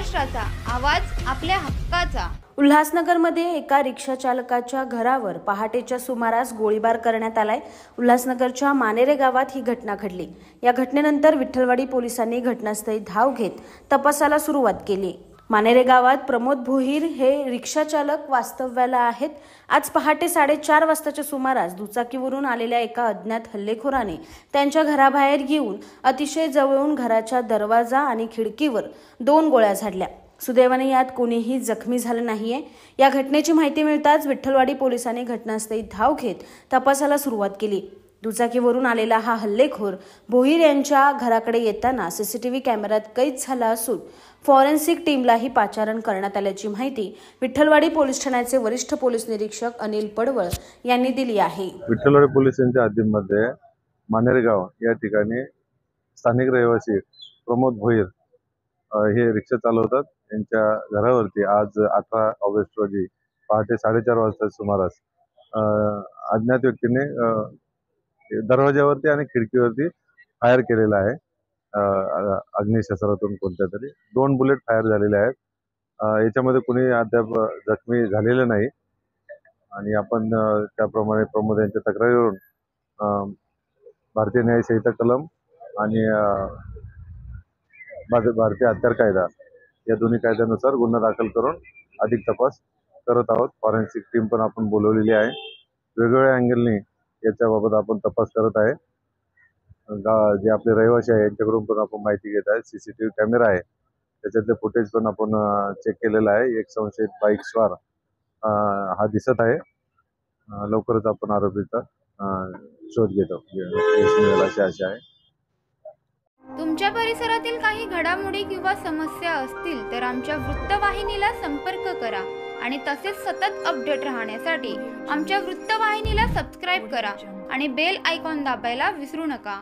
महाराष्ट्राचा आवाज आपल्या हक्काचा। उल्हासनगरमध्ये एका रिक्षा चालकाच्या घरावर पहाटेच्या सुमारास गोळीबार करण्यात आलाय। उल्हासनगरच्या मानेरे गावात ही घटना घडली। या घटनेनंतर विठ्ठलवाडी पोलिसांनी घटनास्थळी धाव घेत तपासाला सुरुवात केली। मानेरे गावात प्रमोद भोईर हे रिक्षा चालक वास्तव्याला आहेत। आज पहाटे 4:30 वाजताच्या सुमारास दुचाकीवरून आलेल्या एका अज्ञात हल्लेखोराने त्यांच्या घराबाहेर येऊन अतिशय जवळून घराच्या दरवाजा आणि खिडकीवर 2 गोळ्या झाडल्या। सुदैवाने यात कोणीही जखमी झाले नाहीये। या घटनेची माहिती मिळताच विठ्ठलवाडी पोलिसांनी घटनास्थळी धाव घेत तपासाला सुरुवात केली। दुचाकीवरून आलेला हा हल्लेखोर भोईर यांच्या घराकडे येताना सीसीटीव्ही कॅमेऱ्यात कैद झाला असून फॉरेन्सिक टीमलाही पाचारण करण्यात आल्याची माहिती विठ्ठलवाडी पोलीस ठाण्याचे वरिष्ठ पोलीस निरीक्षक अनिल पडवळ यांनी दिली आहे। विठ्ठलवाडी पोलिसांच्या हद्दीमध्ये मानेरे गाव या ठिकाणी स्थानिक रहिवासी प्रमोद भोईर हे रिक्षा चालवतात। यांच्या घरावरती आज 18 ऑगस्ट रोजी पहाटे 4:30 वाजता सुमारास अज्ञात व्यक्तीने दरवाजावरती आणि खिडकीवरती फायर केलेला आहे। अग्निशस्त्रातून कोणत्या तरी 2 बुलेट फायर झालेले आहेत। याच्यामध्ये कुणी अद्याप जखमी झालेले नाही आणि आपण त्याप्रमाणे प्रमोद यांच्या तक्रारीवरून भारतीय न्याय संहिता कलम आणि भारतीय हत्यार कायदा या दोन्ही कायद्यानुसार गुन्हा दाखल करून अधिक तपास करत आहोत। फॉरेन्सिक टीम पण आपण बोलवलेली आहे। वेगवेगळ्या अँगलनी याच्याबाबत आपण तपास करत आहे। जे आपले रहिवासी आहे यांच्याकडून पण आपण माहिती घेत आहे। सीसीटीव्ही कॅमेरा आहे त्याच्यातले फुटेज पण आपण चेक केलेला आहे। एक संशयित बाईक स्वार हा दिसत आहे। लवकरच आपण आरोपीचा शोध घेतो अशी आशा आहे। तुमच्या परिसरातील काही घडामोडी किंवा समस्या असतील तर आमच्या वृत्तवाहिनीला संपर्क करा आणि तसेच सतत अपडेट राहण्यासाठी आमच्या वृत्तवाहिनीला सबस्क्राइब करा आणि बेल आयकॉन दाबायला विसरू नका।